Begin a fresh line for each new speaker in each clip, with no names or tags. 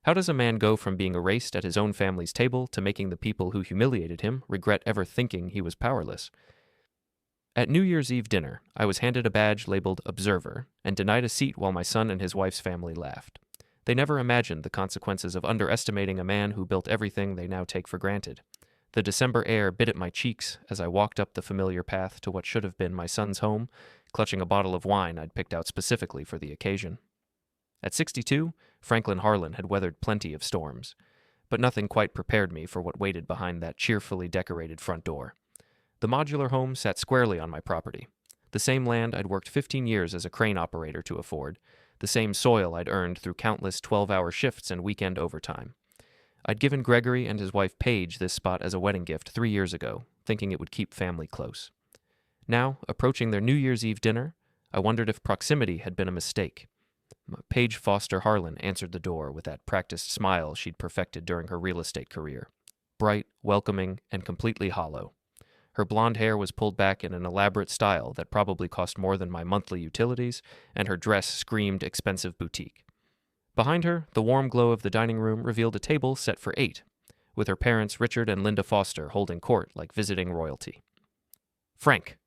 How does a man go from being erased at his own family's table to making the people who humiliated him regret ever thinking he was powerless? At New Year's Eve dinner, I was handed a badge labeled Observer and denied a seat while my son and his wife's family laughed. They never imagined the consequences of underestimating a man who built everything they now take for granted. The December air bit at my cheeks as I walked up the familiar path to what should have been my son's home, clutching a bottle of wine I'd picked out specifically for the occasion. At 62, Franklin Harlan had weathered plenty of storms, but nothing quite prepared me for what waited behind that cheerfully decorated front door. The modular home sat squarely on my property, the same land I'd worked 15 years as a crane operator to afford, the same soil I'd earned through countless 12-hour shifts and weekend overtime. I'd given Gregory and his wife Paige this spot as a wedding gift 3 years ago, thinking it would keep family close. Now, approaching their New Year's Eve dinner, I wondered if proximity had been a mistake. Paige Foster Harlan answered the door with that practiced smile she'd perfected during her real estate career. Bright, welcoming, and completely hollow. Her blonde hair was pulled back in an elaborate style that probably cost more than my monthly utilities, and her dress screamed expensive boutique. Behind her, the warm glow of the dining room revealed a table set for 8, with her parents Richard and Linda Foster holding court like visiting royalty. "Frank."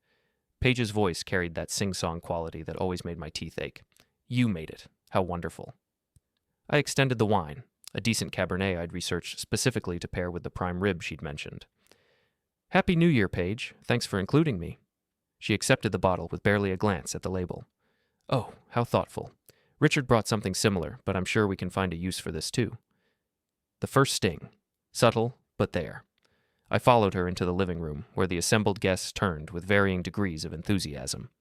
Paige's voice carried that sing-song quality that always made my teeth ache. "You made it. How wonderful." I extended the wine, a decent Cabernet I'd researched specifically to pair with the prime rib she'd mentioned. "Happy New Year, Paige. Thanks for including me." She accepted the bottle with barely a glance at the label. "Oh, how thoughtful. Richard brought something similar, but I'm sure we can find a use for this too." The first sting. Subtle, but there. I followed her into the living room, where the assembled guests turned with varying degrees of enthusiasm.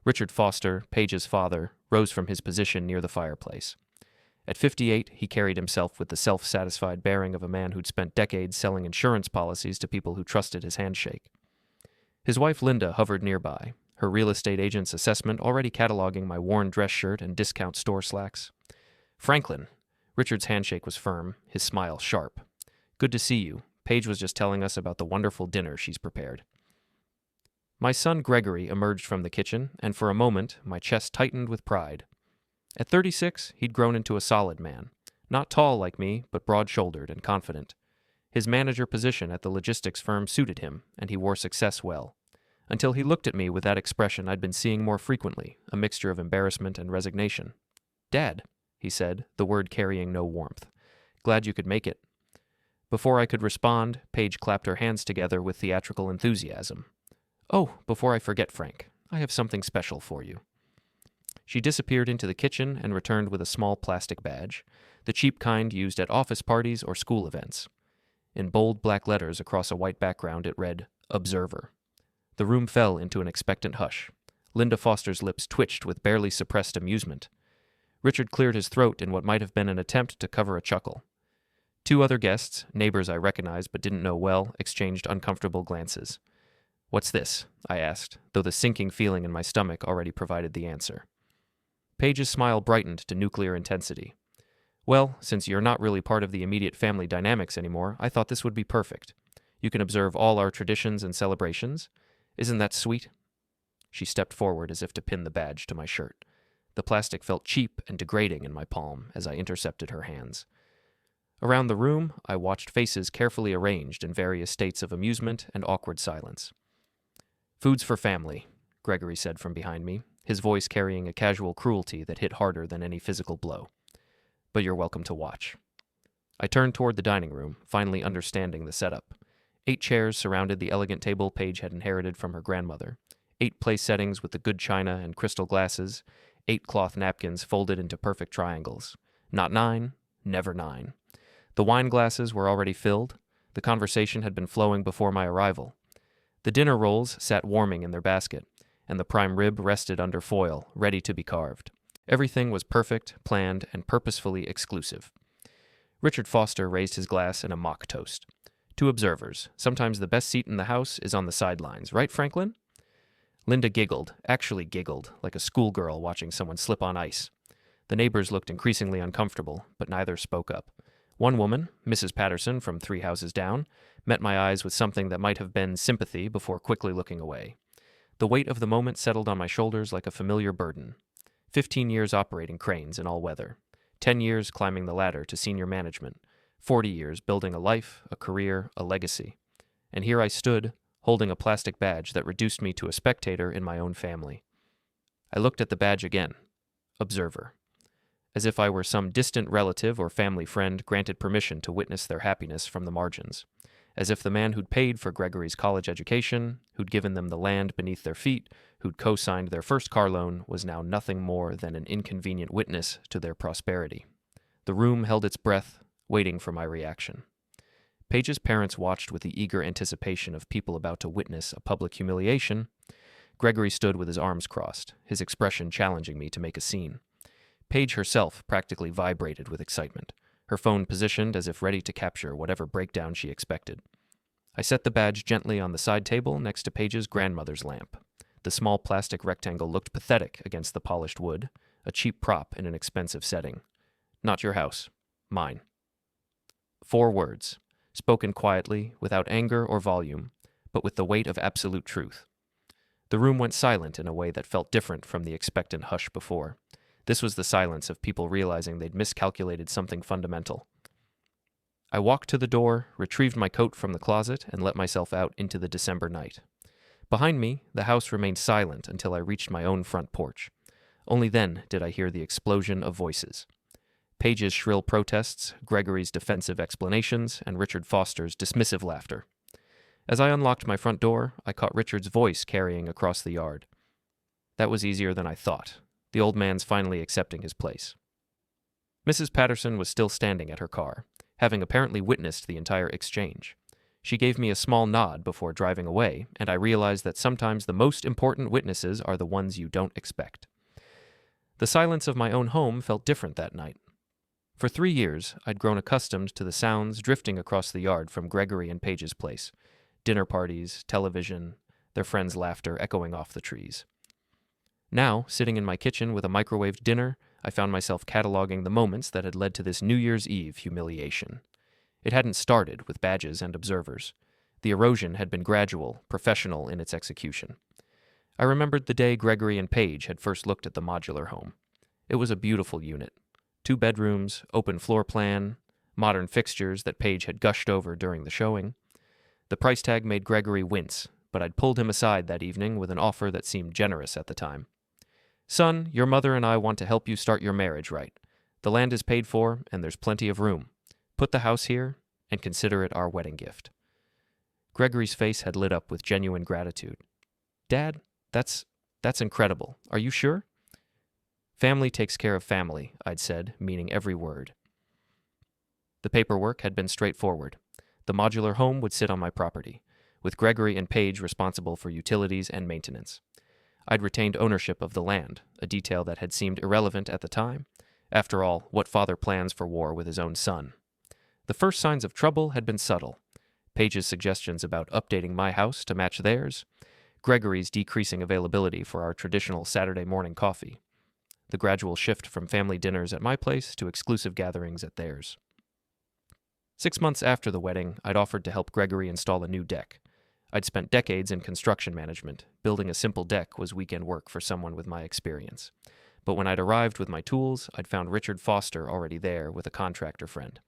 Richard Foster, Paige's father, rose from his position near the fireplace. At 58, he carried himself with the self-satisfied bearing of a man who'd spent decades selling insurance policies to people who trusted his handshake. His wife Linda hovered nearby, her real estate agent's assessment already cataloging my worn dress shirt and discount store slacks. "Franklin." Richard's handshake was firm, his smile sharp. "Good to see you. Paige was just telling us about the wonderful dinner she's prepared." My son Gregory emerged from the kitchen, and for a moment, my chest tightened with pride. At 36, he'd grown into a solid man. Not tall like me, but broad-shouldered and confident. His manager position at the logistics firm suited him, and he wore success well. Until he looked at me with that expression I'd been seeing more frequently, a mixture of embarrassment and resignation. "Dad," he said, the word carrying no warmth. "Glad you could make it." Before I could respond, Paige clapped her hands together with theatrical enthusiasm. "Oh, before I forget, Frank, I have something special for you." She disappeared into the kitchen and returned with a small plastic badge, the cheap kind used at office parties or school events. In bold black letters across a white background, it read, "Observer." The room fell into an expectant hush. Linda Foster's lips twitched with barely suppressed amusement. Richard cleared his throat in what might have been an attempt to cover a chuckle. 2 other guests, neighbors I recognized but didn't know well, exchanged uncomfortable glances. "What's this?" I asked, though the sinking feeling in my stomach already provided the answer. Paige's smile brightened to nuclear intensity. "Well, since you're not really part of the immediate family dynamics anymore, I thought this would be perfect. You can observe all our traditions and celebrations. Isn't that sweet?" She stepped forward as if to pin the badge to my shirt. The plastic felt cheap and degrading in my palm as I intercepted her hands. Around the room, I watched faces carefully arranged in various states of amusement and awkward silence. "Food's for family," Gregory said from behind me, his voice carrying a casual cruelty that hit harder than any physical blow. "But you're welcome to watch." I turned toward the dining room, finally understanding the setup. 8 chairs surrounded the elegant table Paige had inherited from her grandmother. 8 place settings with the good china and crystal glasses. 8 cloth napkins folded into perfect triangles. Not 9, never 9. The wine glasses were already filled. The conversation had been flowing before my arrival. The dinner rolls sat warming in their basket, and the prime rib rested under foil, ready to be carved. Everything was perfect, planned, and purposefully exclusive. Richard Foster raised his glass in a mock toast. "To observers, sometimes the best seat in the house is on the sidelines, right, Franklin?" Linda giggled, actually giggled, like a schoolgirl watching someone slip on ice. The neighbors looked increasingly uncomfortable, but neither spoke up. One woman, Mrs. Patterson from 3 houses down, met my eyes with something that might have been sympathy before quickly looking away. The weight of the moment settled on my shoulders like a familiar burden. 15 years operating cranes in all weather. 10 years climbing the ladder to senior management, 40 years building a life, a career, a legacy. And here I stood, holding a plastic badge that reduced me to a spectator in my own family. I looked at the badge again. Observer. As if I were some distant relative or family friend granted permission to witness their happiness from the margins. As if the man who'd paid for Gregory's college education, who'd given them the land beneath their feet, who'd co-signed their first car loan, was now nothing more than an inconvenient witness to their prosperity. The room held its breath, waiting for my reaction. Paige's parents watched with the eager anticipation of people about to witness a public humiliation. Gregory stood with his arms crossed, his expression challenging me to make a scene. Paige herself practically vibrated with excitement, her phone positioned as if ready to capture whatever breakdown she expected. I set the badge gently on the side table next to Paige's grandmother's lamp. The small plastic rectangle looked pathetic against the polished wood, a cheap prop in an expensive setting. Not your house. Mine. 4 words, spoken quietly, without anger or volume, but with the weight of absolute truth. The room went silent in a way that felt different from the expectant hush before. This was the silence of people realizing they'd miscalculated something fundamental. I walked to the door, retrieved my coat from the closet, and let myself out into the December night. Behind me, the house remained silent until I reached my own front porch. Only then did I hear the explosion of voices. Paige's shrill protests, Gregory's defensive explanations, and Richard Foster's dismissive laughter. As I unlocked my front door, I caught Richard's voice carrying across the yard. That was easier than I thought. The old man's finally accepting his place. Mrs. Patterson was still standing at her car, having apparently witnessed the entire exchange. She gave me a small nod before driving away, and I realized that sometimes the most important witnesses are the ones you don't expect. The silence of my own home felt different that night. For 3 years, I'd grown accustomed to the sounds drifting across the yard from Gregory and Paige's place. Dinner parties, television, their friends' laughter echoing off the trees. Now, sitting in my kitchen with a microwaved dinner, I found myself cataloging the moments that had led to this New Year's Eve humiliation. It hadn't started with badges and observers. The erosion had been gradual, professional in its execution. I remembered the day Gregory and Paige had first looked at the modular home. It was a beautiful unit. 2 bedrooms, open floor plan, modern fixtures that Paige had gushed over during the showing. The price tag made Gregory wince, but I'd pulled him aside that evening with an offer that seemed generous at the time. Son, your mother and I want to help you start your marriage right. The land is paid for, and there's plenty of room. Put the house here, and consider it our wedding gift. Gregory's face had lit up with genuine gratitude. Dad, that's incredible. Are you sure? Family takes care of family, I'd said, meaning every word. The paperwork had been straightforward. The modular home would sit on my property, with Gregory and Paige responsible for utilities and maintenance. I'd retained ownership of the land, a detail that had seemed irrelevant at the time. After all, what father plans for war with his own son? The first signs of trouble had been subtle. Paige's suggestions about updating my house to match theirs, Gregory's decreasing availability for our traditional Saturday morning coffee, the gradual shift from family dinners at my place to exclusive gatherings at theirs. 6 months after the wedding, I'd offered to help Gregory install a new deck. I'd spent decades in construction management. Building a simple deck was weekend work for someone with my experience. But when I'd arrived with my tools, I'd found Richard Foster already there with a contractor friend.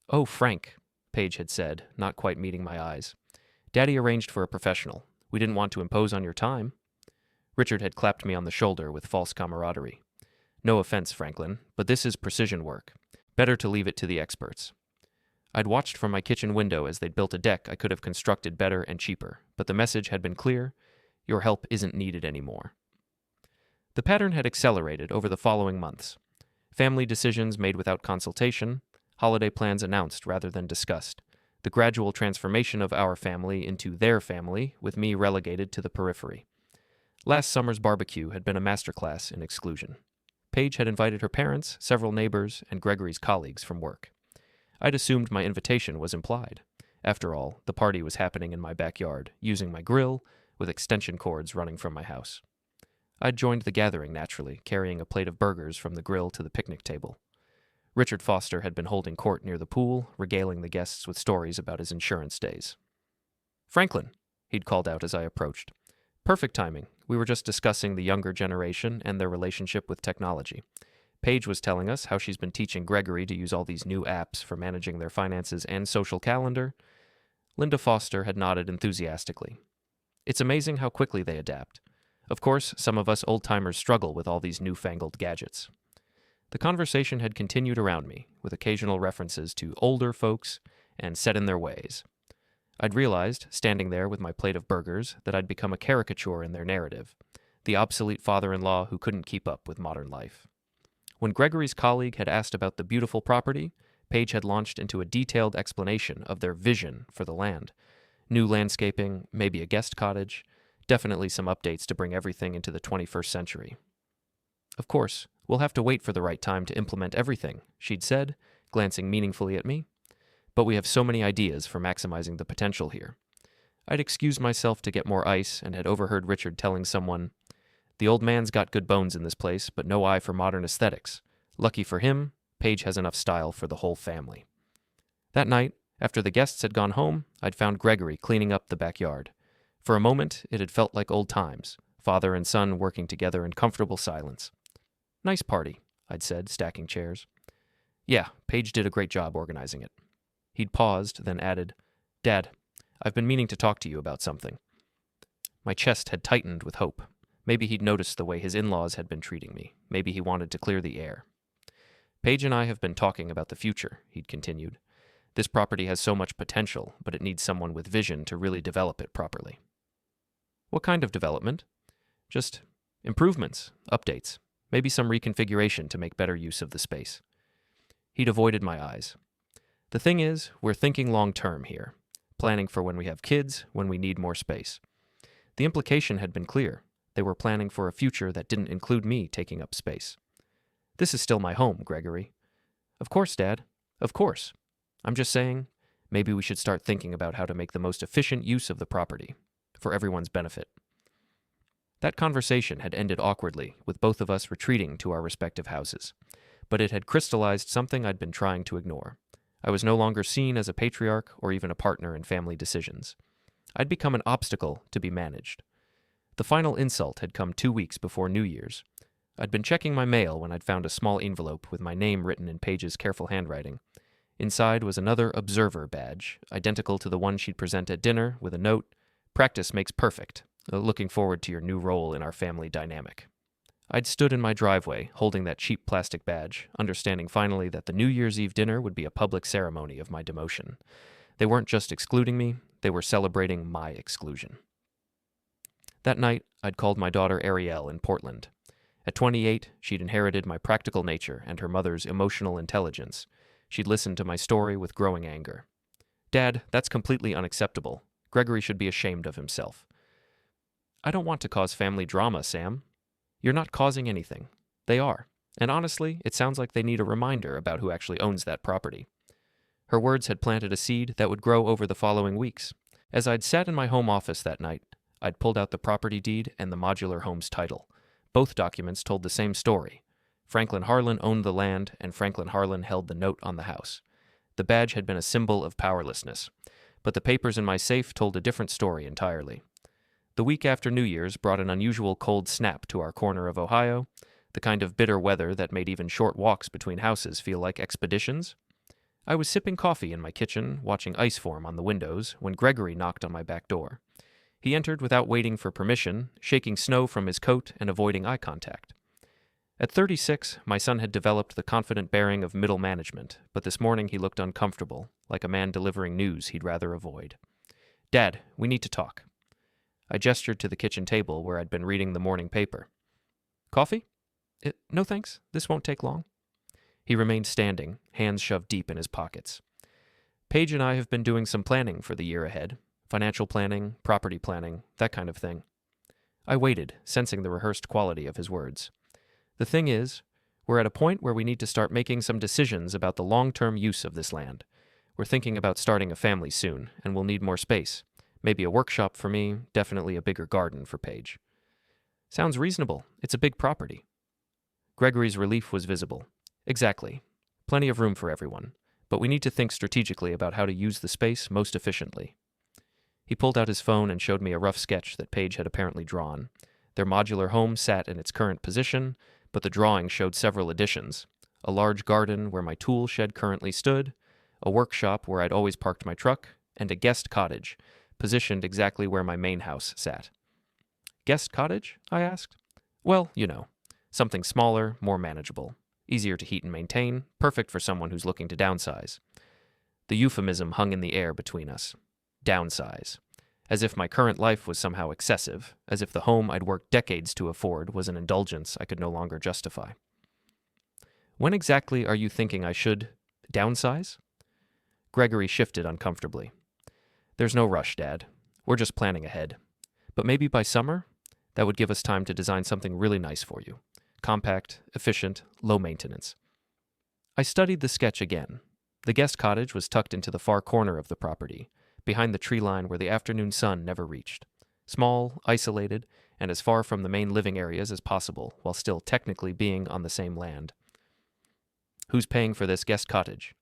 "Oh, Frank," Paige had said, not quite meeting my eyes. "Daddy arranged for a professional. We didn't want to impose on your time." Richard had clapped me on the shoulder with false camaraderie. "No offense, Franklin, but this is precision work. Better to leave it to the experts." I'd watched from my kitchen window as they'd built a deck I could have constructed better and cheaper, but the message had been clear: your help isn't needed anymore. The pattern had accelerated over the following months. Family decisions made without consultation, holiday plans announced rather than discussed, the gradual transformation of our family into their family, with me relegated to the periphery. Last summer's barbecue had been a masterclass in exclusion. Paige had invited her parents, several neighbors, and Gregory's colleagues from work. I'd assumed my invitation was implied. After all, the party was happening in my backyard, using my grill, with extension cords running from my house. I'd joined the gathering naturally, carrying a plate of burgers from the grill to the picnic table. Richard Foster had been holding court near the pool, regaling the guests with stories about his insurance days. "Franklin," he'd called out as I approached. "Perfect timing. We were just discussing the younger generation and their relationship with technology. Paige was telling us how she's been teaching Gregory to use all these new apps for managing their finances and social calendar. Linda Foster had nodded enthusiastically. It's amazing how quickly they adapt. Of course, some of us old-timers struggle with all these newfangled gadgets. The conversation had continued around me, with occasional references to older folks and set in their ways. I'd realized, standing there with my plate of burgers, that I'd become a caricature in their narrative, the obsolete father-in-law who couldn't keep up with modern life. When Gregory's colleague had asked about the beautiful property, Paige had launched into a detailed explanation of their vision for the land. New landscaping, maybe a guest cottage, definitely some updates to bring everything into the 21st century. Of course, we'll have to wait for the right time to implement everything, she'd said, glancing meaningfully at me. But we have so many ideas for maximizing the potential here. I'd excused myself to get more ice and had overheard Richard telling someone, "The old man's got good bones in this place, but no eye for modern aesthetics. Lucky for him, Paige has enough style for the whole family." That night, after the guests had gone home, I'd found Gregory cleaning up the backyard. For a moment, it had felt like old times, father and son working together in comfortable silence. "Nice party," I'd said, stacking chairs. "Yeah, Paige did a great job organizing it." He'd paused, then added, "Dad, I've been meaning to talk to you about something." My chest had tightened with hope. Maybe he'd noticed the way his in-laws had been treating me. Maybe he wanted to clear the air. "Paige and I have been talking about the future," he'd continued. "This property has so much potential, but it needs someone with vision to really develop it properly." "What kind of development?" "Just improvements, updates, maybe some reconfiguration to make better use of the space." He'd avoided my eyes. "The thing is, we're thinking long-term here, planning for when we have kids, when we need more space." The implication had been clear. They were planning for a future that didn't include me taking up space. "This is still my home, Gregory." "Of course, Dad. Of course. I'm just saying, maybe we should start thinking about how to make the most efficient use of the property, for everyone's benefit." That conversation had ended awkwardly, with both of us retreating to our respective houses. But it had crystallized something I'd been trying to ignore. I was no longer seen as a patriarch or even a partner in family decisions. I'd become an obstacle to be managed. The final insult had come 2 weeks before New Year's. I'd been checking my mail when I'd found a small envelope with my name written in Paige's careful handwriting. Inside was another observer badge, identical to the one she'd present at dinner, with a note, "Practice makes perfect. Looking forward to your new role in our family dynamic." I'd stood in my driveway, holding that cheap plastic badge, understanding finally that the New Year's Eve dinner would be a public ceremony of my demotion. They weren't just excluding me, they were celebrating my exclusion. That night, I'd called my daughter Ariel in Portland. At 28, she'd inherited my practical nature and her mother's emotional intelligence. She'd listened to my story with growing anger. "Dad, that's completely unacceptable. Gregory should be ashamed of himself." "I don't want to cause family drama, Sam." "You're not causing anything. They are. And honestly, it sounds like they need a reminder about who actually owns that property." Her words had planted a seed that would grow over the following weeks. As I'd sat in my home office that night, I'd pulled out the property deed and the modular home's title. Both documents told the same story. Franklin Harlan owned the land, and Franklin Harlan held the note on the house. The badge had been a symbol of powerlessness, but the papers in my safe told a different story entirely. The week after New Year's brought an unusual cold snap to our corner of Ohio, the kind of bitter weather that made even short walks between houses feel like expeditions. I was sipping coffee in my kitchen, watching ice form on the windows, when Gregory knocked on my back door. He entered without waiting for permission, shaking snow from his coat and avoiding eye contact. At 36, my son had developed the confident bearing of middle management, but this morning he looked uncomfortable, like a man delivering news he'd rather avoid. "Dad, we need to talk." I gestured to the kitchen table where I'd been reading the morning paper. "Coffee?" "No thanks, this won't take long." He remained standing, hands shoved deep in his pockets. "Paige and I have been doing some planning for the year ahead. Financial planning, property planning, that kind of thing." I waited, sensing the rehearsed quality of his words. "The thing is, we're at a point where we need to start making some decisions about the long-term use of this land. We're thinking about starting a family soon, and we'll need more space. Maybe a workshop for me, definitely a bigger garden for Paige." "Sounds reasonable. It's a big property." Gregory's relief was visible. "Exactly. Plenty of room for everyone. But we need to think strategically about how to use the space most efficiently." He pulled out his phone and showed me a rough sketch that Paige had apparently drawn. Their modular home sat in its current position, but the drawing showed several additions: a large garden where my tool shed currently stood, a workshop where I'd always parked my truck, and a guest cottage, positioned exactly where my main house sat. Guest cottage? I asked. Well, something smaller, more manageable, easier to heat and maintain, perfect for someone who's looking to downsize. The euphemism hung in the air between us. Downsize. As if my current life was somehow excessive, as if the home I'd worked decades to afford was an indulgence I could no longer justify. When exactly are you thinking I should downsize? Gregory shifted uncomfortably. There's no rush, Dad. We're just planning ahead. But maybe by summer, that would give us time to design something really nice for you. Compact, efficient, low maintenance. I studied the sketch again. The guest cottage was tucked into the far corner of the property, behind the tree line where the afternoon sun never reached. Small, isolated, and as far from the main living areas as possible, while still technically being on the same land. Who's paying for this guest cottage?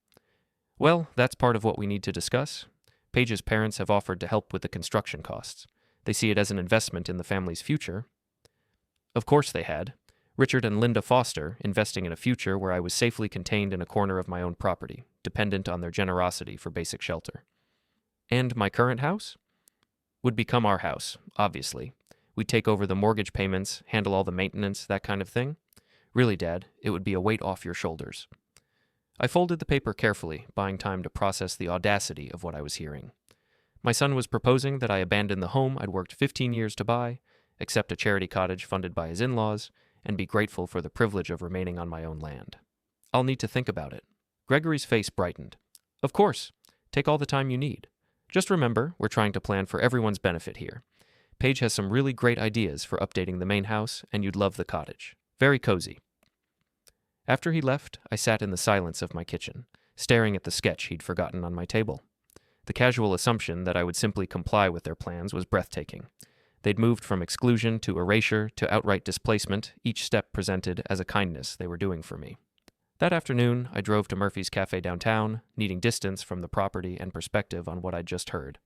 Well, that's part of what we need to discuss. Paige's parents have offered to help with the construction costs. They see it as an investment in the family's future. Of course they had. Richard and Linda Foster investing in a future where I was safely contained in a corner of my own property, dependent on their generosity for basic shelter. And my current house? Would become our house, obviously. We'd take over the mortgage payments, handle all the maintenance, that kind of thing. Really, Dad, it would be a weight off your shoulders. I folded the paper carefully, buying time to process the audacity of what I was hearing. My son was proposing that I abandon the home I'd worked 15 years to buy, accept a charity cottage funded by his in-laws, and be grateful for the privilege of remaining on my own land. I'll need to think about it. Gregory's face brightened. Of course. Take all the time you need. Just remember, we're trying to plan for everyone's benefit here. Paige has some really great ideas for updating the main house, and you'd love the cottage. Very cozy. After he left, I sat in the silence of my kitchen, staring at the sketch he'd forgotten on my table. The casual assumption that I would simply comply with their plans was breathtaking. They'd moved from exclusion to erasure to outright displacement, each step presented as a kindness they were doing for me. That afternoon, I drove to Murphy's Cafe downtown, needing distance from the property and perspective on what I'd just heard.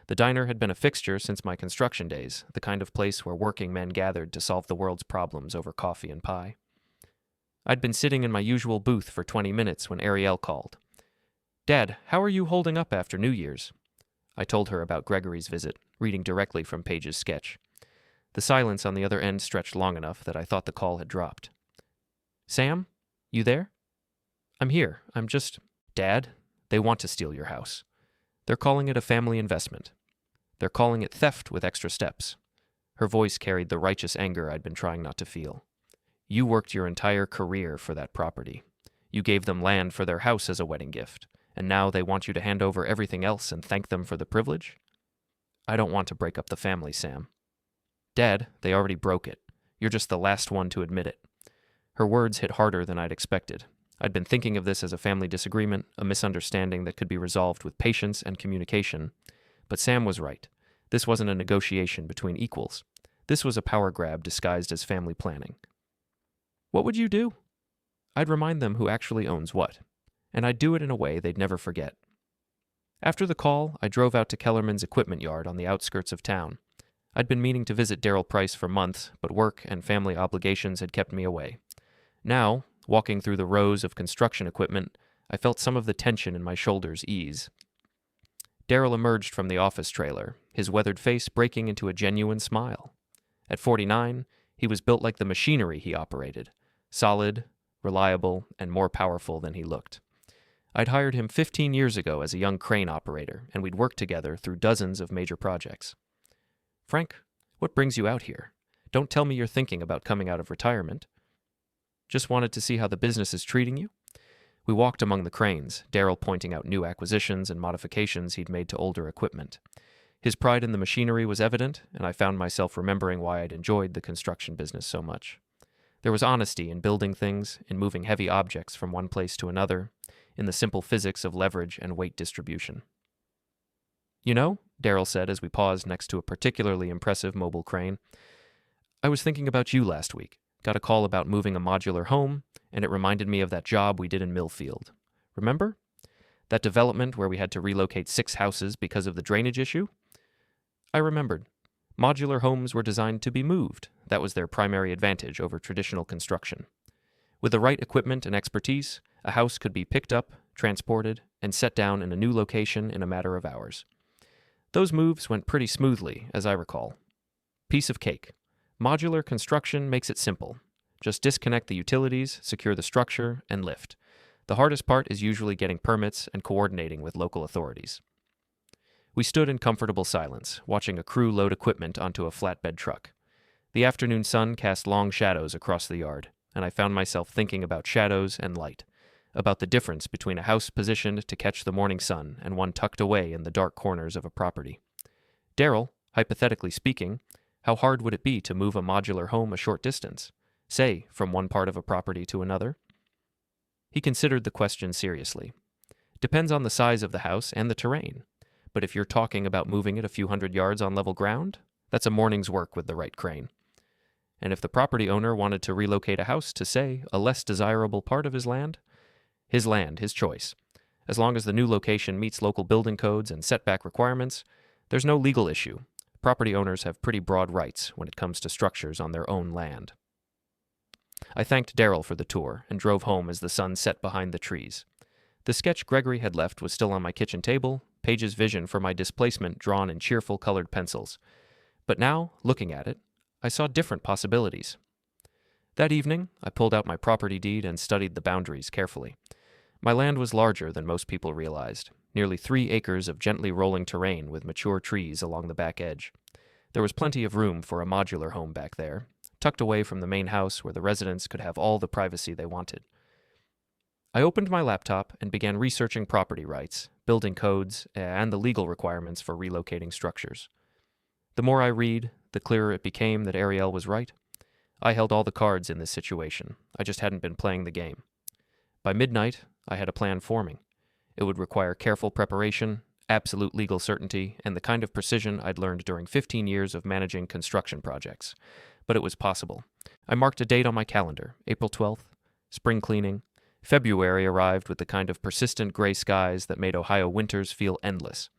The diner had been a fixture since my construction days, the kind of place where working men gathered to solve the world's problems over coffee and pie. I'd been sitting in my usual booth for 20 minutes when Ariel called. Dad, how are you holding up after New Year's? I told her about Gregory's visit, reading directly from Paige's sketch. The silence on the other end stretched long enough that I thought the call had dropped. Sam, you there? I'm here. I'm just... Dad, they want to steal your house. They're calling it a family investment. They're calling it theft with extra steps. Her voice carried the righteous anger I'd been trying not to feel. You worked your entire career for that property. You gave them land for their house as a wedding gift, and now they want you to hand over everything else and thank them for the privilege? I don't want to break up the family, Sam. Dad, they already broke it. You're just the last one to admit it. Her words hit harder than I'd expected. I'd been thinking of this as a family disagreement, a misunderstanding that could be resolved with patience and communication. But Sam was right. This wasn't a negotiation between equals. This was a power grab disguised as family planning. What would you do? I'd remind them who actually owns what, and I'd do it in a way they'd never forget. After the call, I drove out to Kellerman's equipment yard on the outskirts of town. I'd been meaning to visit Darryl Price for months, but work and family obligations had kept me away. Now, walking through the rows of construction equipment, I felt some of the tension in my shoulders ease. Darryl emerged from the office trailer, his weathered face breaking into a genuine smile. At 49, he was built like the machinery he operated, solid, reliable, and more powerful than he looked. I'd hired him 15 years ago as a young crane operator, and we'd worked together through dozens of major projects. Frank, what brings you out here? Don't tell me you're thinking about coming out of retirement. Just wanted to see how the business is treating you? We walked among the cranes, Darryl pointing out new acquisitions and modifications he'd made to older equipment. His pride in the machinery was evident, and I found myself remembering why I'd enjoyed the construction business so much. There was honesty in building things, in moving heavy objects from one place to another, in the simple physics of leverage and weight distribution. You know, Darryl said as we paused next to a particularly impressive mobile crane, I was thinking about you last week. Got a call about moving a modular home, and it reminded me of that job we did in Millfield. Remember? That development where we had to relocate 6 houses because of the drainage issue? I remembered. Modular homes were designed to be moved. That was their primary advantage over traditional construction. With the right equipment and expertise, a house could be picked up, transported, and set down in a new location in a matter of hours. Those moves went pretty smoothly, as I recall. Piece of cake. Modular construction makes it simple. Just disconnect the utilities, secure the structure, and lift. The hardest part is usually getting permits and coordinating with local authorities. We stood in comfortable silence, watching a crew load equipment onto a flatbed truck. The afternoon sun cast long shadows across the yard, and I found myself thinking about shadows and light, about the difference between a house positioned to catch the morning sun and one tucked away in the dark corners of a property. Daryl, hypothetically speaking, how hard would it be to move a modular home a short distance, say, from one part of a property to another? He considered the question seriously. Depends on the size of the house and the terrain. But if you're talking about moving it a few hundred yards on level ground, that's a morning's work with the right crane. And if the property owner wanted to relocate a house to, say, a less desirable part of his land, his choice. As long as the new location meets local building codes and setback requirements, there's no legal issue. Property owners have pretty broad rights when it comes to structures on their own land. I thanked Daryl for the tour and drove home as the sun set behind the trees. The sketch Gregory had left was still on my kitchen table, Paige's vision for my displacement drawn in cheerful colored pencils. But now, looking at it, I saw different possibilities. That evening, I pulled out my property deed and studied the boundaries carefully. My land was larger than most people realized, nearly 3 acres of gently rolling terrain with mature trees along the back edge. There was plenty of room for a modular home back there, tucked away from the main house where the residents could have all the privacy they wanted. I opened my laptop and began researching property rights, building codes, and the legal requirements for relocating structures. The more I read, the clearer it became that Ariel was right. I held all the cards in this situation. I just hadn't been playing the game. By midnight, I had a plan forming. It would require careful preparation, absolute legal certainty, and the kind of precision I'd learned during 15 years of managing construction projects. But it was possible. I marked a date on my calendar, April 12th, spring cleaning. February arrived with the kind of persistent gray skies that made Ohio winters feel endless.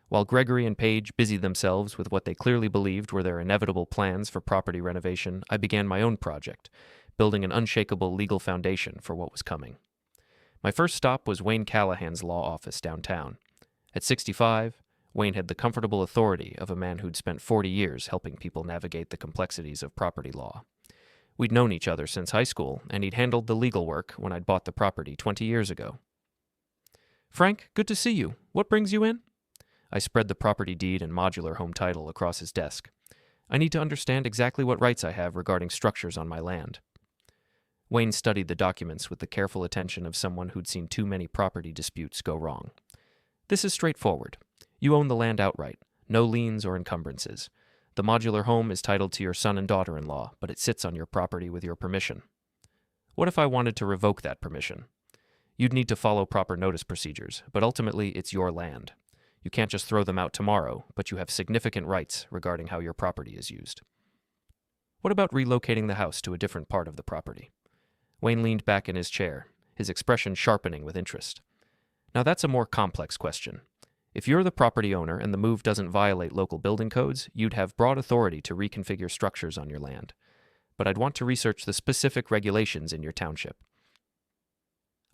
While Gregory and Paige busied themselves with what they clearly believed were their inevitable plans for property renovation, I began my own project, building an unshakable legal foundation for what was coming. My first stop was Wayne Callahan's law office downtown. At 65, Wayne had the comfortable authority of a man who'd spent 40 years helping people navigate the complexities of property law. We'd known each other since high school, and he'd handled the legal work when I'd bought the property 20 years ago. "Frank, good to see you. What brings you in?" I spread the property deed and modular home title across his desk. "I need to understand exactly what rights I have regarding structures on my land." Wayne studied the documents with the careful attention of someone who'd seen too many property disputes go wrong. "This is straightforward. You own the land outright, no liens or encumbrances. The modular home is titled to your son and daughter-in-law, but it sits on your property with your permission. What if I wanted to revoke that permission? You'd need to follow proper notice procedures, but ultimately it's your land. You can't just throw them out tomorrow, but you have significant rights regarding how your property is used." "What about relocating the house to a different part of the property?" Wayne leaned back in his chair, his expression sharpening with interest. "Now that's a more complex question. If you're the property owner and the move doesn't violate local building codes, you'd have broad authority to reconfigure structures on your land. But I'd want to research the specific regulations in your township."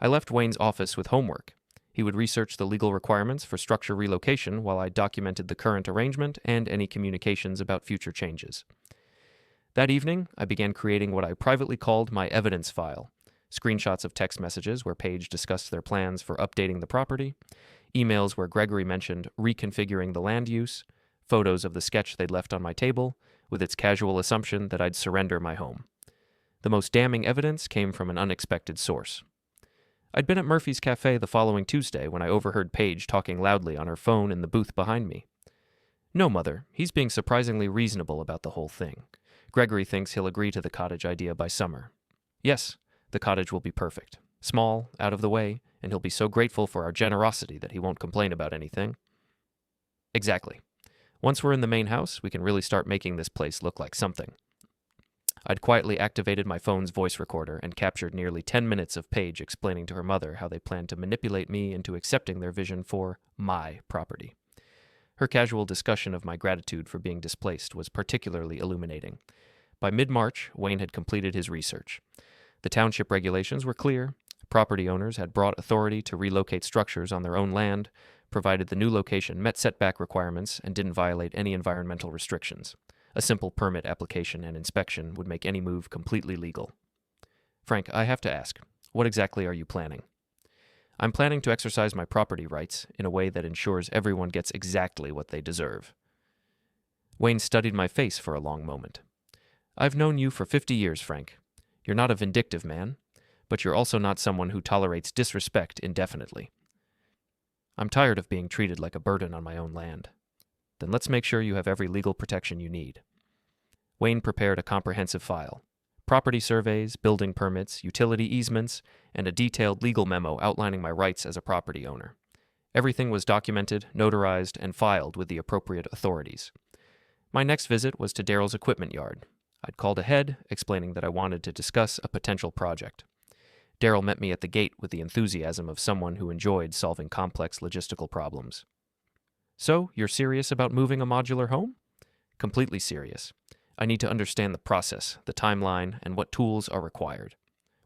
I left Wayne's office with homework. He would research the legal requirements for structure relocation while I documented the current arrangement and any communications about future changes. That evening, I began creating what I privately called my evidence file, screenshots of text messages where Paige discussed their plans for updating the property, emails where Gregory mentioned reconfiguring the land use, photos of the sketch they'd left on my table, with its casual assumption that I'd surrender my home. The most damning evidence came from an unexpected source. I'd been at Murphy's Cafe the following Tuesday when I overheard Paige talking loudly on her phone in the booth behind me. "No, Mother, he's being surprisingly reasonable about the whole thing. Gregory thinks he'll agree to the cottage idea by summer. Yes, the cottage will be perfect. Small, out of the way, and he'll be so grateful for our generosity that he won't complain about anything." "Exactly. Once we're in the main house, we can really start making this place look like something." I'd quietly activated my phone's voice recorder and captured nearly 10 minutes of Paige explaining to her mother how they planned to manipulate me into accepting their vision for my property. Her casual discussion of my gratitude for being displaced was particularly illuminating. By mid-March, Wayne had completed his research. The township regulations were clear. Property owners had brought authority to relocate structures on their own land, provided the new location met setback requirements and didn't violate any environmental restrictions. A simple permit application and inspection would make any move completely legal. Frank, I have to ask, what exactly are you planning? I'm planning to exercise my property rights in a way that ensures everyone gets exactly what they deserve. Wayne studied my face for a long moment. I've known you for 50 years, Frank. You're not a vindictive man, but you're also not someone who tolerates disrespect indefinitely. I'm tired of being treated like a burden on my own land. Then let's make sure you have every legal protection you need. Wayne prepared a comprehensive file. Property surveys, building permits, utility easements, and a detailed legal memo outlining my rights as a property owner. Everything was documented, notarized, and filed with the appropriate authorities. My next visit was to Daryl's equipment yard. I'd called ahead, explaining that I wanted to discuss a potential project. Daryl met me at the gate with the enthusiasm of someone who enjoyed solving complex logistical problems. So, you're serious about moving a modular home? Completely serious. I need to understand the process, the timeline, and what tools are required.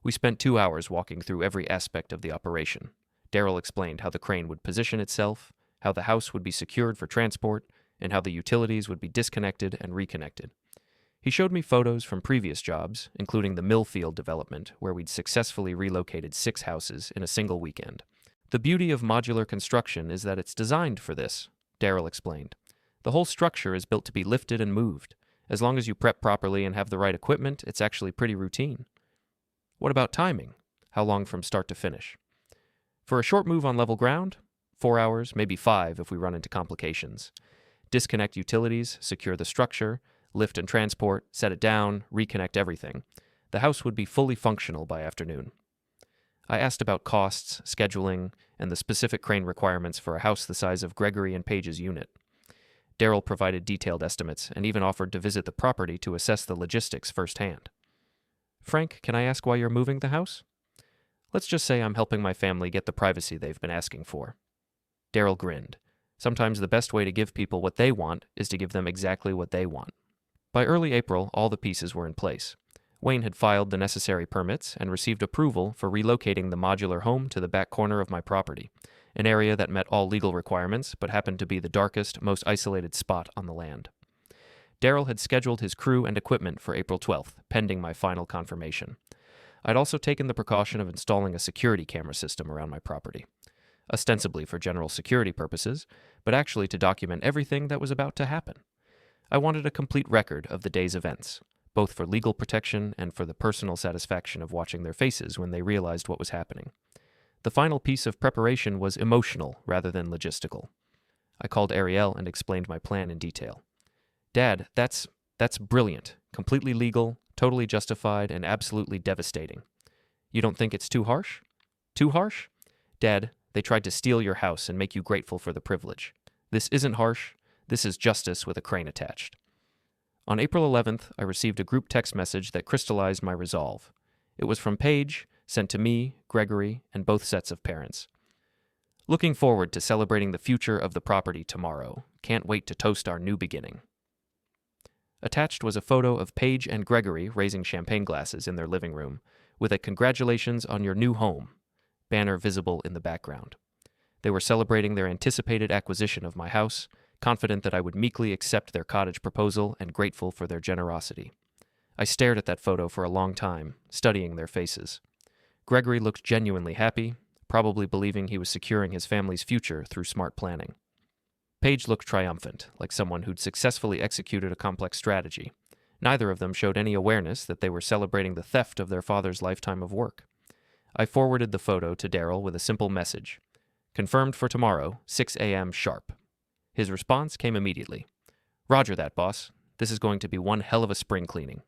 We spent 2 hours walking through every aspect of the operation. Daryl explained how the crane would position itself, how the house would be secured for transport, and how the utilities would be disconnected and reconnected. He showed me photos from previous jobs, including the Millfield development, where we'd successfully relocated 6 houses in a single weekend. The beauty of modular construction is that it's designed for this, Daryl explained. The whole structure is built to be lifted and moved. As long as you prep properly and have the right equipment, it's actually pretty routine. What about timing? How long from start to finish? For a short move on level ground, 4 hours, maybe 5 if we run into complications. Disconnect utilities, secure the structure, lift and transport, set it down, reconnect everything. The house would be fully functional by afternoon. I asked about costs, scheduling, and the specific crane requirements for a house the size of Gregory and Paige's unit. Daryl provided detailed estimates and even offered to visit the property to assess the logistics firsthand. Frank, can I ask why you're moving the house? Let's just say I'm helping my family get the privacy they've been asking for. Daryl grinned. Sometimes the best way to give people what they want is to give them exactly what they want. By early April, all the pieces were in place. Wayne had filed the necessary permits and received approval for relocating the modular home to the back corner of my property, an area that met all legal requirements but happened to be the darkest, most isolated spot on the land. Daryl had scheduled his crew and equipment for April 12th, pending my final confirmation. I'd also taken the precaution of installing a security camera system around my property, ostensibly for general security purposes, but actually to document everything that was about to happen. I wanted a complete record of the day's events, both for legal protection and for the personal satisfaction of watching their faces when they realized what was happening. The final piece of preparation was emotional rather than logistical. I called Ariel and explained my plan in detail. Dad, that's brilliant, completely legal, totally justified, and absolutely devastating. You don't think it's too harsh? Too harsh? Dad, they tried to steal your house and make you grateful for the privilege. This isn't harsh. This is justice with a crane attached. On April 11th, I received a group text message that crystallized my resolve. It was from Paige, sent to me, Gregory, and both sets of parents. Looking forward to celebrating the future of the property tomorrow. Can't wait to toast our new beginning. Attached was a photo of Paige and Gregory raising champagne glasses in their living room, with a "Congratulations on your new home" banner visible in the background. They were celebrating their anticipated acquisition of my house, confident that I would meekly accept their cottage proposal and grateful for their generosity. I stared at that photo for a long time, studying their faces. Gregory looked genuinely happy, probably believing he was securing his family's future through smart planning. Paige looked triumphant, like someone who'd successfully executed a complex strategy. Neither of them showed any awareness that they were celebrating the theft of their father's lifetime of work. I forwarded the photo to Daryl with a simple message. Confirmed for tomorrow, 6 a.m. sharp. His response came immediately. Roger that, boss. This is going to be one hell of a spring cleaning.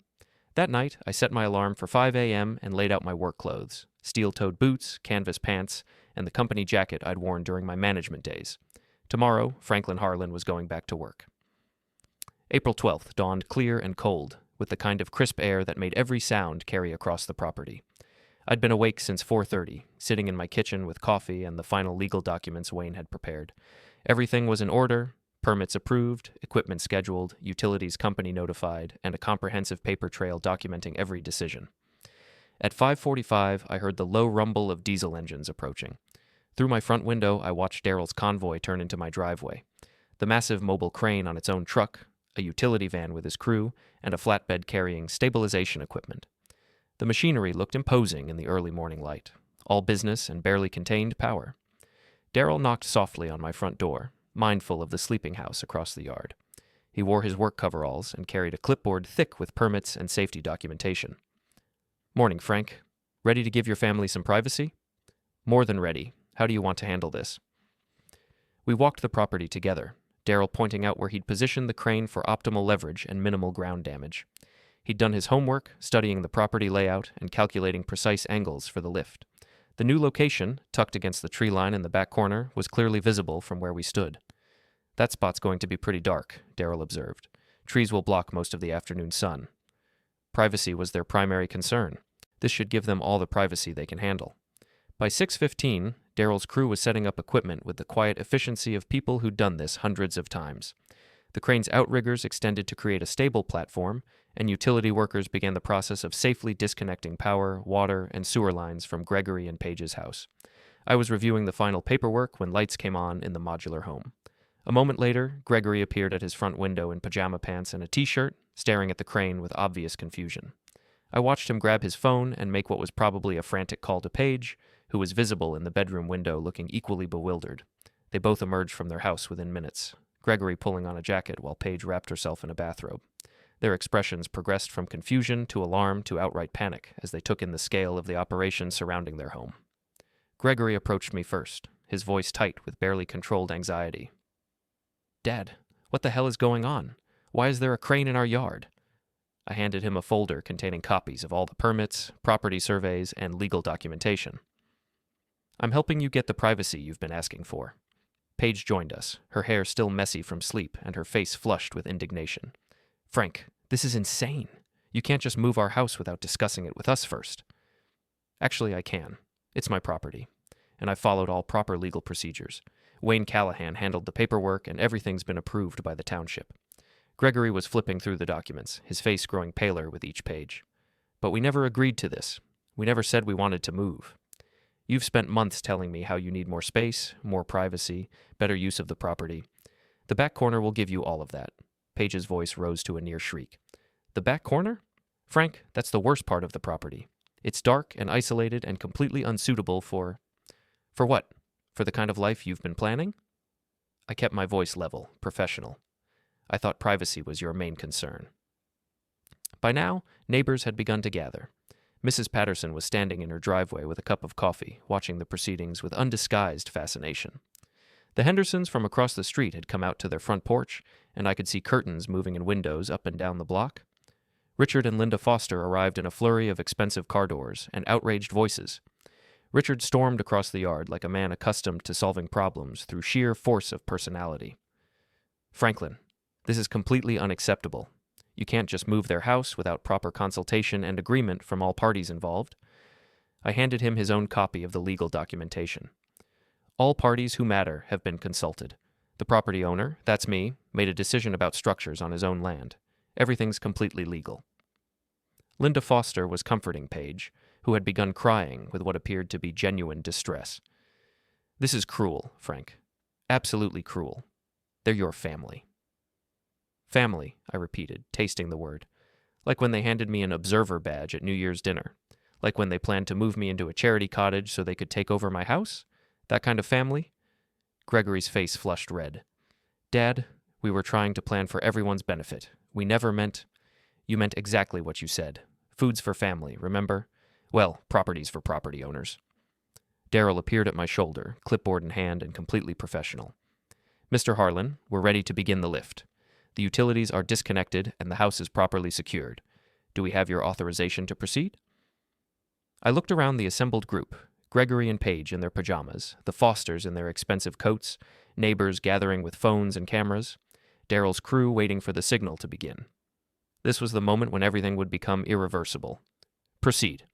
That night, I set my alarm for 5 a.m. and laid out my work clothes, steel-toed boots, canvas pants, and the company jacket I'd worn during my management days. Tomorrow, Franklin Harlan was going back to work. April 12th dawned clear and cold, with the kind of crisp air that made every sound carry across the property. I'd been awake since 4:30, sitting in my kitchen with coffee and the final legal documents Wayne had prepared. Everything was in order, Permits approved, equipment scheduled, utilities company notified, and a comprehensive paper trail documenting every decision. At 5:45, I heard the low rumble of diesel engines approaching. Through my front window, I watched Daryl's convoy turn into my driveway. The massive mobile crane on its own truck, a utility van with his crew, and a flatbed carrying stabilization equipment. The machinery looked imposing in the early morning light, all business and barely contained power. Daryl knocked softly on my front door, mindful of the sleeping house across the yard. He wore his work coveralls and carried a clipboard thick with permits and safety documentation. "Morning, Frank. Ready to give your family some privacy?" "More than ready. How do you want to handle this?" We walked the property together, Daryl pointing out where he'd positioned the crane for optimal leverage and minimal ground damage. He'd done his homework, studying the property layout and calculating precise angles for the lift. The new location, tucked against the tree line in the back corner, was clearly visible from where we stood. "That spot's going to be pretty dark," Daryl observed. "Trees will block most of the afternoon sun." Privacy was their primary concern. This should give them all the privacy they can handle. By 6:15, Daryl's crew was setting up equipment with the quiet efficiency of people who'd done this hundreds of times. The crane's outriggers extended to create a stable platform, and utility workers began the process of safely disconnecting power, water, and sewer lines from Gregory and Paige's house. I was reviewing the final paperwork when lights came on in the modular home. A moment later, Gregory appeared at his front window in pajama pants and a t-shirt, staring at the crane with obvious confusion. I watched him grab his phone and make what was probably a frantic call to Paige, who was visible in the bedroom window looking equally bewildered. They both emerged from their house within minutes, Gregory pulling on a jacket while Paige wrapped herself in a bathrobe. Their expressions progressed from confusion to alarm to outright panic as they took in the scale of the operation surrounding their home. Gregory approached me first, his voice tight with barely controlled anxiety. "Dad, what the hell is going on? Why is there a crane in our yard?" I handed him a folder containing copies of all the permits, property surveys, and legal documentation. "I'm helping you get the privacy you've been asking for." Paige joined us, her hair still messy from sleep and her face flushed with indignation. "Frank, this is insane. You can't just move our house without discussing it with us first." "Actually, I can. It's my property, and I've followed all proper legal procedures. Wayne Callahan handled the paperwork, and everything's been approved by the township." Gregory was flipping through the documents, his face growing paler with each page. "But we never agreed to this. We never said we wanted to move. You've spent months telling me how you need more space, more privacy, better use of the property. The back corner will give you all of that." Paige's voice rose to a near shriek. "The back corner? Frank, that's the worst part of the property. It's dark and isolated and completely unsuitable for... For what? For the kind of life you've been planning?" I kept my voice level, professional. "I thought privacy was your main concern." By now, neighbors had begun to gather. Mrs. Patterson was standing in her driveway with a cup of coffee, watching the proceedings with undisguised fascination. The Hendersons from across the street had come out to their front porch, and I could see curtains moving in windows up and down the block. Richard and Linda Foster arrived in a flurry of expensive car doors and outraged voices. Richard stormed across the yard like a man accustomed to solving problems through sheer force of personality. "Franklin, this is completely unacceptable. You can't just move their house without proper consultation and agreement from all parties involved." I handed him his own copy of the legal documentation. "All parties who matter have been consulted. The property owner, that's me, made a decision about structures on his own land. Everything's completely legal." Linda Foster was comforting Paige, who had begun crying with what appeared to be genuine distress. "This is cruel, Frank. Absolutely cruel. They're your family." "Family," I repeated, tasting the word. Like when they handed me an observer badge at New Year's dinner. Like when they planned to move me into a charity cottage so they could take over my house? That kind of family? Gregory's face flushed red. "Dad, we were trying to plan for everyone's benefit. We never meant..." "You meant exactly what you said. Food's for family, remember? Well, property's for property owners." Daryl appeared at my shoulder, clipboard in hand and completely professional. "Mr. Harlan, we're ready to begin the lift. The utilities are disconnected and the house is properly secured. Do we have your authorization to proceed?" I looked around the assembled group, Gregory and Paige in their pajamas, the Fosters in their expensive coats, neighbors gathering with phones and cameras, Daryl's crew waiting for the signal to begin. This was the moment when everything would become irreversible. "Proceed."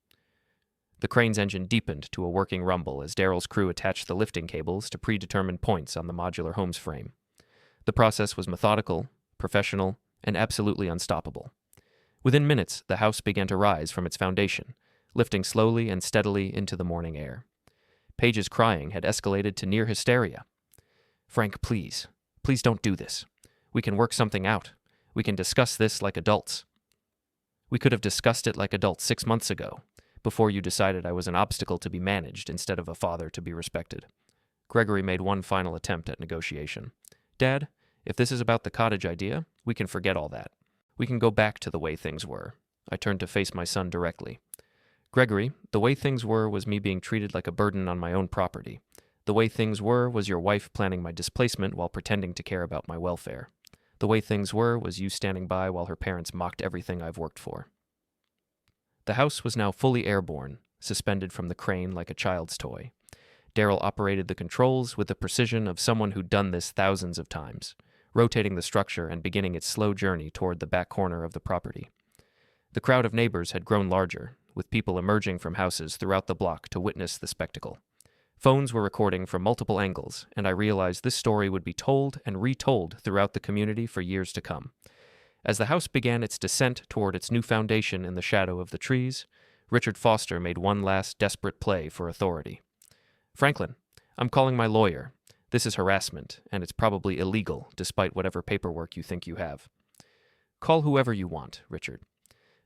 The crane's engine deepened to a working rumble as Daryl's crew attached the lifting cables to predetermined points on the modular home's frame. The process was methodical, professional, and absolutely unstoppable. Within minutes, the house began to rise from its foundation, lifting slowly and steadily into the morning air. Paige's crying had escalated to near hysteria. "Frank, please. Please don't do this. We can work something out. We can discuss this like adults. We could have discussed it like adults 6 months ago, before you decided I was an obstacle to be managed instead of a father to be respected." Gregory made one final attempt at negotiation. "Dad, if this is about the cottage idea, we can forget all that. We can go back to the way things were." I turned to face my son directly. "Gregory, the way things were was me being treated like a burden on my own property. The way things were was your wife planning my displacement while pretending to care about my welfare. The way things were was you standing by while her parents mocked everything I've worked for." The house was now fully airborne, suspended from the crane like a child's toy. Daryl operated the controls with the precision of someone who'd done this thousands of times, rotating the structure and beginning its slow journey toward the back corner of the property. The crowd of neighbors had grown larger, with people emerging from houses throughout the block to witness the spectacle. Phones were recording from multiple angles, and I realized this story would be told and retold throughout the community for years to come. As the house began its descent toward its new foundation in the shadow of the trees, Richard Foster made one last desperate play for authority. "Franklin, I'm calling my lawyer. This is harassment, and it's probably illegal, despite whatever paperwork you think you have." "Call whoever you want, Richard.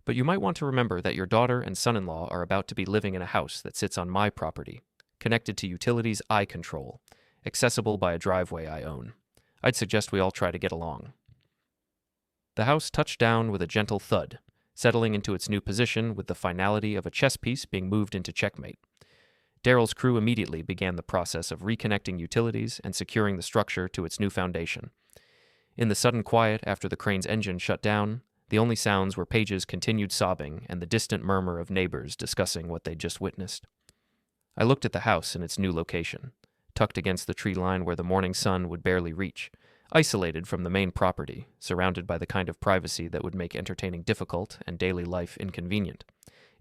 But you might want to remember that your daughter and son-in-law are about to be living in a house that sits on my property, connected to utilities I control, accessible by a driveway I own. I'd suggest we all try to get along." The house touched down with a gentle thud, settling into its new position with the finality of a chess piece being moved into checkmate. Daryl's crew immediately began the process of reconnecting utilities and securing the structure to its new foundation. In the sudden quiet after the crane's engine shut down, the only sounds were Paige's continued sobbing and the distant murmur of neighbors discussing what they'd just witnessed. I looked at the house in its new location, tucked against the tree line where the morning sun would barely reach, isolated from the main property, surrounded by the kind of privacy that would make entertaining difficult and daily life inconvenient.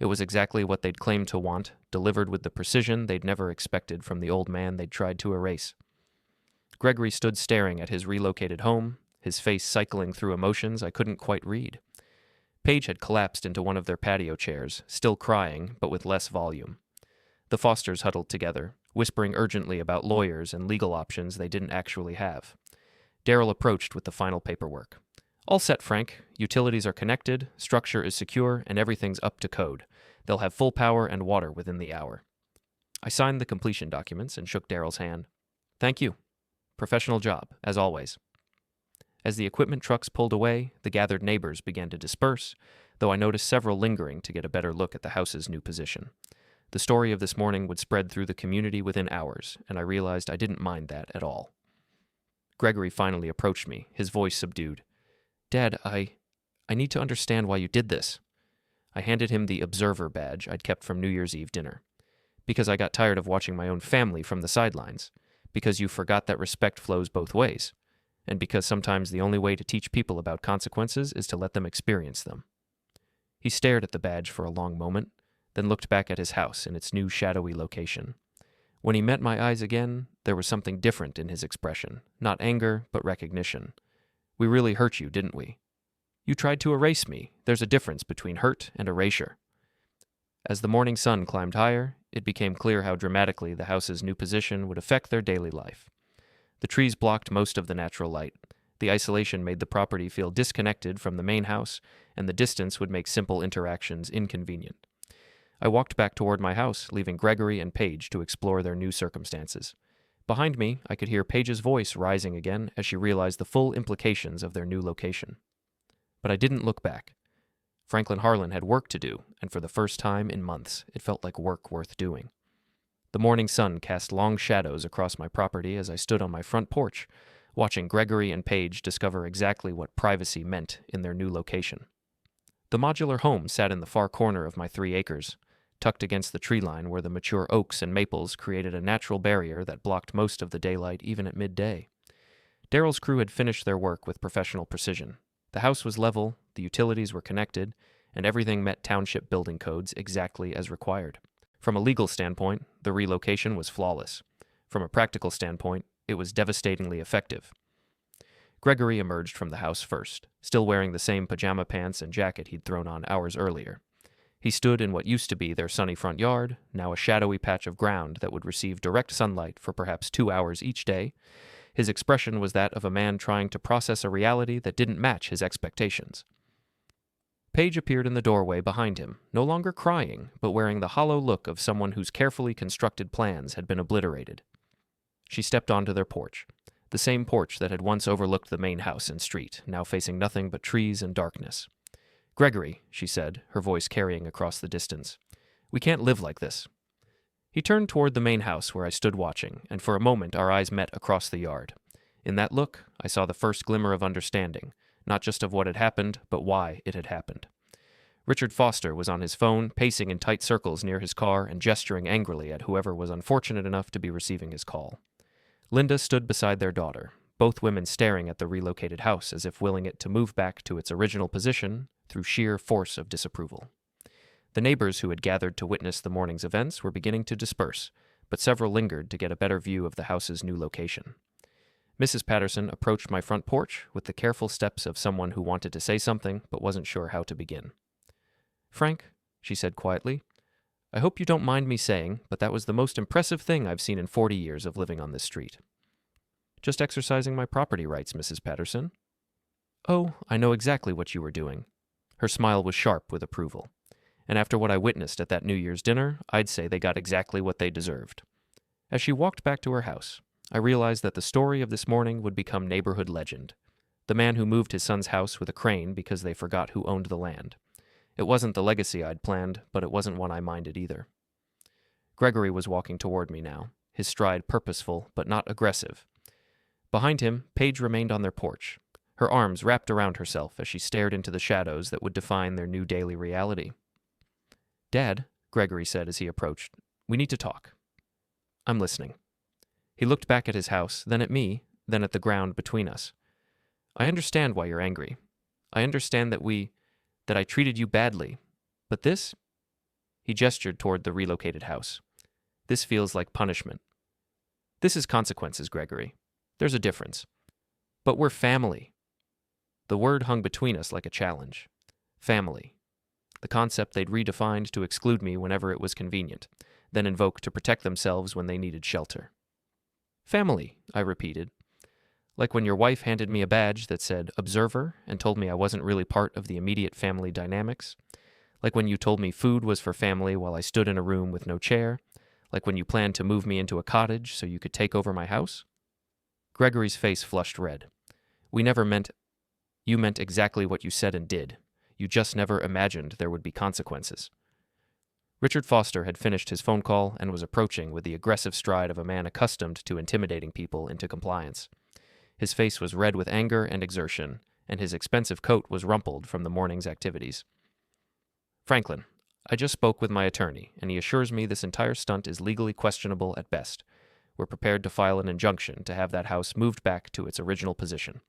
It was exactly what they'd claimed to want, delivered with the precision they'd never expected from the old man they'd tried to erase. Gregory stood staring at his relocated home, his face cycling through emotions I couldn't quite read. Paige had collapsed into one of their patio chairs, still crying, but with less volume. The Fosters huddled together, whispering urgently about lawyers and legal options they didn't actually have. Daryl approached with the final paperwork. "All set, Frank. Utilities are connected, structure is secure, and everything's up to code. They'll have full power and water within the hour." I signed the completion documents and shook Daryl's hand. "Thank you. Professional job, as always." As the equipment trucks pulled away, the gathered neighbors began to disperse, though I noticed several lingering to get a better look at the house's new position. The story of this morning would spread through the community within hours, and I realized I didn't mind that at all. Gregory finally approached me, his voice subdued. "Dad, I need to understand why you did this." I handed him the observer badge I'd kept from New Year's Eve dinner. "Because I got tired of watching my own family from the sidelines. Because you forgot that respect flows both ways. And because sometimes the only way to teach people about consequences is to let them experience them." He stared at the badge for a long moment, then looked back at his house in its new shadowy location. When he met my eyes again, there was something different in his expression, not anger, but recognition. "We really hurt you, didn't we? You tried to erase me. There's a difference between hurt and erasure." As the morning sun climbed higher, it became clear how dramatically the house's new position would affect their daily life. The trees blocked most of the natural light. The isolation made the property feel disconnected from the main house, and the distance would make simple interactions inconvenient. I walked back toward my house, leaving Gregory and Paige to explore their new circumstances. Behind me, I could hear Paige's voice rising again as she realized the full implications of their new location. But I didn't look back. Franklin Harlan had work to do, and for the first time in months, it felt like work worth doing. The morning sun cast long shadows across my property as I stood on my front porch, watching Gregory and Paige discover exactly what privacy meant in their new location. The modular home sat in the far corner of my 3 acres, tucked against the tree line where the mature oaks and maples created a natural barrier that blocked most of the daylight even at midday. Daryl's crew had finished their work with professional precision. The house was level, the utilities were connected, and everything met township building codes exactly as required. From a legal standpoint, the relocation was flawless. From a practical standpoint, it was devastatingly effective. Gregory emerged from the house first, still wearing the same pajama pants and jacket he'd thrown on hours earlier. He stood in what used to be their sunny front yard, now a shadowy patch of ground that would receive direct sunlight for perhaps 2 hours each day. His expression was that of a man trying to process a reality that didn't match his expectations. Paige appeared in the doorway behind him, no longer crying, but wearing the hollow look of someone whose carefully constructed plans had been obliterated. She stepped onto their porch, the same porch that had once overlooked the main house and street, now facing nothing but trees and darkness. "Gregory," she said, her voice carrying across the distance, "we can't live like this." He turned toward the main house where I stood watching, and for a moment our eyes met across the yard. In that look, I saw the first glimmer of understanding, not just of what had happened, but why it had happened. Richard Foster was on his phone, pacing in tight circles near his car and gesturing angrily at whoever was unfortunate enough to be receiving his call. Linda stood beside their daughter, both women staring at the relocated house as if willing it to move back to its original position through sheer force of disapproval. The neighbors who had gathered to witness the morning's events were beginning to disperse, but several lingered to get a better view of the house's new location. Mrs. Patterson approached my front porch with the careful steps of someone who wanted to say something but wasn't sure how to begin. "Frank," she said quietly, "I hope you don't mind me saying, but that was the most impressive thing I've seen in 40 years of living on this street." "Just exercising my property rights, Mrs. Patterson." "Oh, I know exactly what you were doing." Her smile was sharp with approval. "And after what I witnessed at that New Year's dinner, I'd say they got exactly what they deserved." As she walked back to her house, I realized that the story of this morning would become neighborhood legend. The man who moved his son's house with a crane because they forgot who owned the land. It wasn't the legacy I'd planned, but it wasn't one I minded either. Gregory was walking toward me now, his stride purposeful but not aggressive. Behind him, Paige remained on their porch, her arms wrapped around herself as she stared into the shadows that would define their new daily reality. "Dad," Gregory said as he approached, "we need to talk." "I'm listening." He looked back at his house, then at me, then at the ground between us. "I understand why you're angry. I understand that I treated you badly. But this?" He gestured toward the relocated house. "This feels like punishment." "This is consequences, Gregory. There's a difference. But we're family." The word hung between us like a challenge. Family. The concept they'd redefined to exclude me whenever it was convenient, then invoke to protect themselves when they needed shelter. "Family," I repeated. "Like when your wife handed me a badge that said observer and told me I wasn't really part of the immediate family dynamics. Like when you told me food was for family while I stood in a room with no chair. Like when you planned to move me into a cottage so you could take over my house." Gregory's face flushed red. You meant exactly what you said and did. You just never imagined there would be consequences." Richard Foster had finished his phone call and was approaching with the aggressive stride of a man accustomed to intimidating people into compliance. His face was red with anger and exertion, and his expensive coat was rumpled from the morning's activities. "Franklin, I just spoke with my attorney, and he assures me this entire stunt is legally questionable at best. We're prepared to file an injunction to have that house moved back to its original position."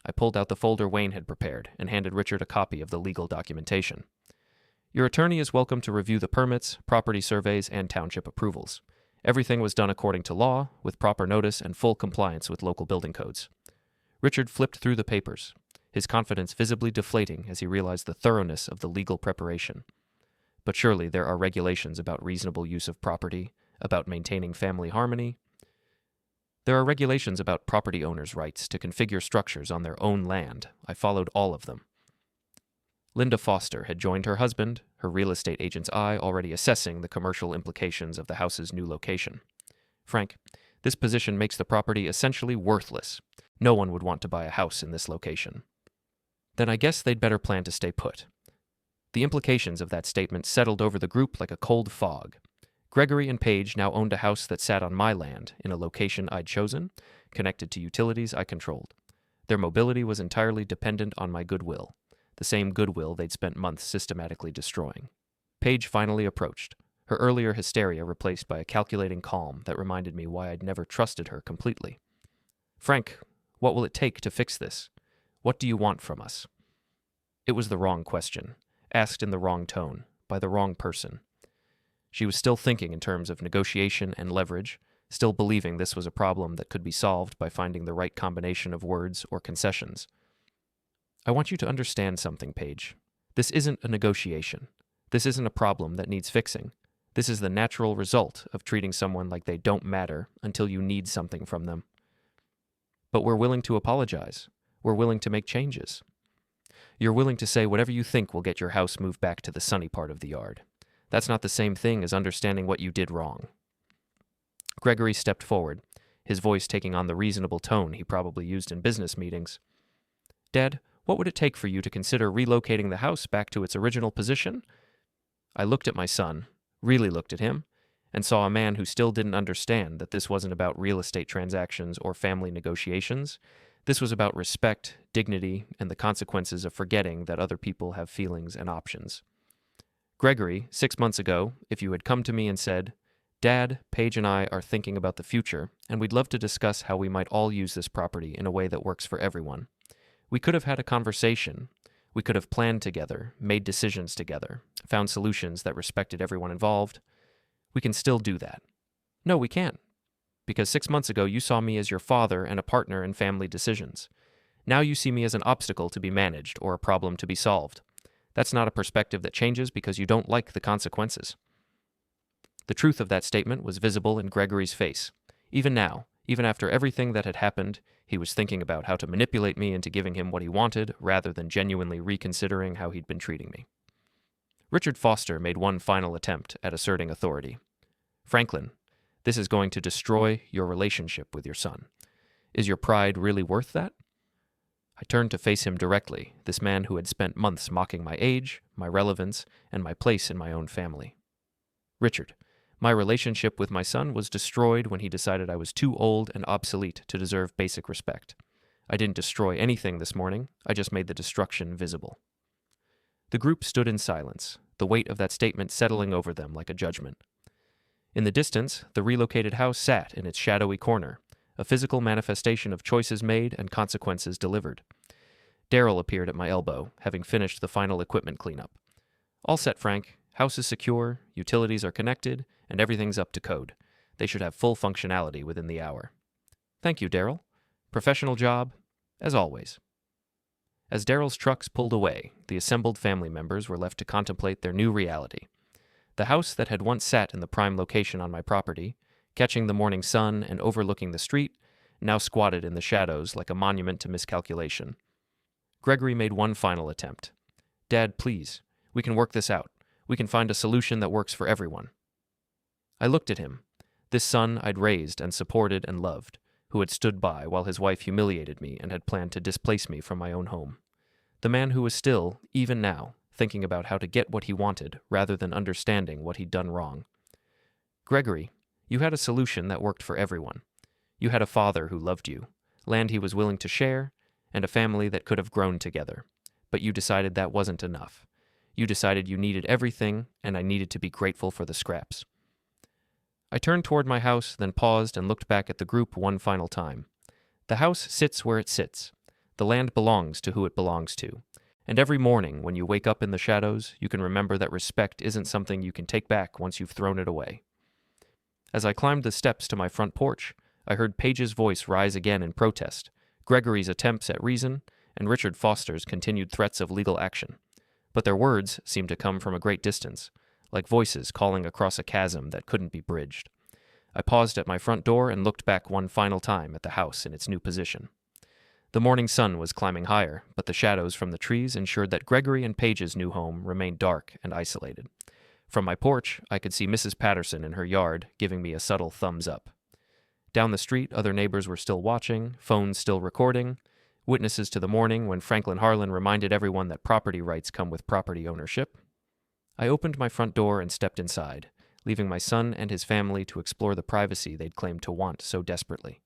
I pulled out the folder Wayne had prepared and handed Richard a copy of the legal documentation. "Your attorney is welcome to review the permits, property surveys, and township approvals. Everything was done according to law, with proper notice and full compliance with local building codes." Richard flipped through the papers, his confidence visibly deflating as he realized the thoroughness of the legal preparation. "But surely there are regulations about reasonable use of property, about maintaining family harmony." "There are regulations about property owners' rights to configure structures on their own land. I followed all of them." Linda Foster had joined her husband, her real estate agent's eye already assessing the commercial implications of the house's new location. "Frank, this position makes the property essentially worthless. No one would want to buy a house in this location." "Then I guess they'd better plan to stay put." The implications of that statement settled over the group like a cold fog. Gregory and Paige now owned a house that sat on my land, in a location I'd chosen, connected to utilities I controlled. Their mobility was entirely dependent on my goodwill, the same goodwill they'd spent months systematically destroying. Paige finally approached, her earlier hysteria replaced by a calculating calm that reminded me why I'd never trusted her completely. "Frank, what will it take to fix this? What do you want from us?" It was the wrong question, asked in the wrong tone, by the wrong person. She was still thinking in terms of negotiation and leverage, still believing this was a problem that could be solved by finding the right combination of words or concessions. I want you to understand something, Paige. This isn't a negotiation. This isn't a problem that needs fixing. This is the natural result of treating someone like they don't matter until you need something from them. But we're willing to apologize. We're willing to make changes. You're willing to say whatever you think will get your house moved back to the sunny part of the yard. That's not the same thing as understanding what you did wrong. Gregory stepped forward, his voice taking on the reasonable tone he probably used in business meetings. Dad, what would it take for you to consider relocating the house back to its original position? I looked at my son, really looked at him, and saw a man who still didn't understand that this wasn't about real estate transactions or family negotiations. This was about respect, dignity, and the consequences of forgetting that other people have feelings and options. Gregory, 6 months ago, if you had come to me and said, Dad, Paige and I are thinking about the future, and we'd love to discuss how we might all use this property in a way that works for everyone. We could have had a conversation. We could have planned together, made decisions together, found solutions that respected everyone involved. We can still do that. No, we can't. Because 6 months ago you saw me as your father and a partner in family decisions. Now you see me as an obstacle to be managed or a problem to be solved. That's not a perspective that changes because you don't like the consequences. The truth of that statement was visible in Gregory's face. Even now, even after everything that had happened, he was thinking about how to manipulate me into giving him what he wanted rather than genuinely reconsidering how he'd been treating me. Richard Foster made one final attempt at asserting authority. Franklin, this is going to destroy your relationship with your son. Is your pride really worth that? I turned to face him directly, this man who had spent months mocking my age, my relevance, and my place in my own family. Richard, my relationship with my son was destroyed when he decided I was too old and obsolete to deserve basic respect. I didn't destroy anything this morning, I just made the destruction visible. The group stood in silence, the weight of that statement settling over them like a judgment. In the distance, the relocated house sat in its shadowy corner, a physical manifestation of choices made and consequences delivered. Daryl appeared at my elbow, having finished the final equipment cleanup. All set, Frank. House is secure, utilities are connected, and everything's up to code. They should have full functionality within the hour. Thank you, Daryl. Professional job, as always. As Daryl's trucks pulled away, the assembled family members were left to contemplate their new reality. The house that had once sat in the prime location on my property, catching the morning sun and overlooking the street, now squatted in the shadows like a monument to miscalculation. Gregory made one final attempt. Dad, please, we can work this out. We can find a solution that works for everyone. I looked at him, this son I'd raised and supported and loved, who had stood by while his wife humiliated me and had planned to displace me from my own home. The man who was still, even now, thinking about how to get what he wanted rather than understanding what he'd done wrong. Gregory, you had a solution that worked for everyone. You had a father who loved you, land he was willing to share, and a family that could have grown together. But you decided that wasn't enough. You decided you needed everything, and I needed to be grateful for the scraps. I turned toward my house, then paused and looked back at the group one final time. The house sits where it sits. The land belongs to who it belongs to. And every morning, when you wake up in the shadows, you can remember that respect isn't something you can take back once you've thrown it away. As I climbed the steps to my front porch, I heard Paige's voice rise again in protest, Gregory's attempts at reason, and Richard Foster's continued threats of legal action. But their words seemed to come from a great distance, like voices calling across a chasm that couldn't be bridged. I paused at my front door and looked back one final time at the house in its new position. The morning sun was climbing higher, but the shadows from the trees ensured that Gregory and Paige's new home remained dark and isolated. From my porch, I could see Mrs. Patterson in her yard, giving me a subtle thumbs up. Down the street, other neighbors were still watching, phones still recording, witnesses to the morning when Franklin Harlan reminded everyone that property rights come with property ownership. I opened my front door and stepped inside, leaving my son and his family to explore the privacy they'd claimed to want so desperately.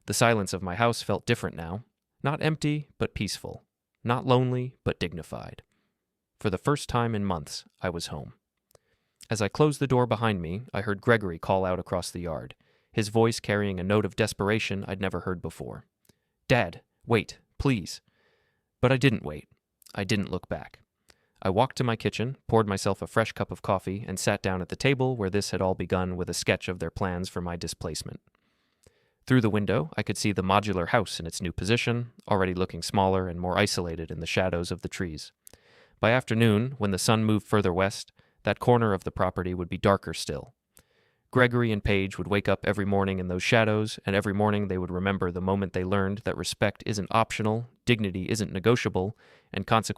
The silence of my house felt different now, not empty, but peaceful, not lonely, but dignified. For the first time in months, I was home. As I closed the door behind me, I heard Gregory call out across the yard, his voice carrying a note of desperation I'd never heard before. Dad, wait, please. But I didn't wait. I didn't look back. I walked to my kitchen, poured myself a fresh cup of coffee, and sat down at the table where this had all begun with a sketch of their plans for my displacement. Through the window, I could see the modular house in its new position, already looking smaller and more isolated in the shadows of the trees. By afternoon, when the sun moved further west, that corner of the property would be darker still. Gregory and Paige would wake up every morning in those shadows, and every morning they would remember the moment they learned that respect isn't optional, dignity isn't negotiable, and consequently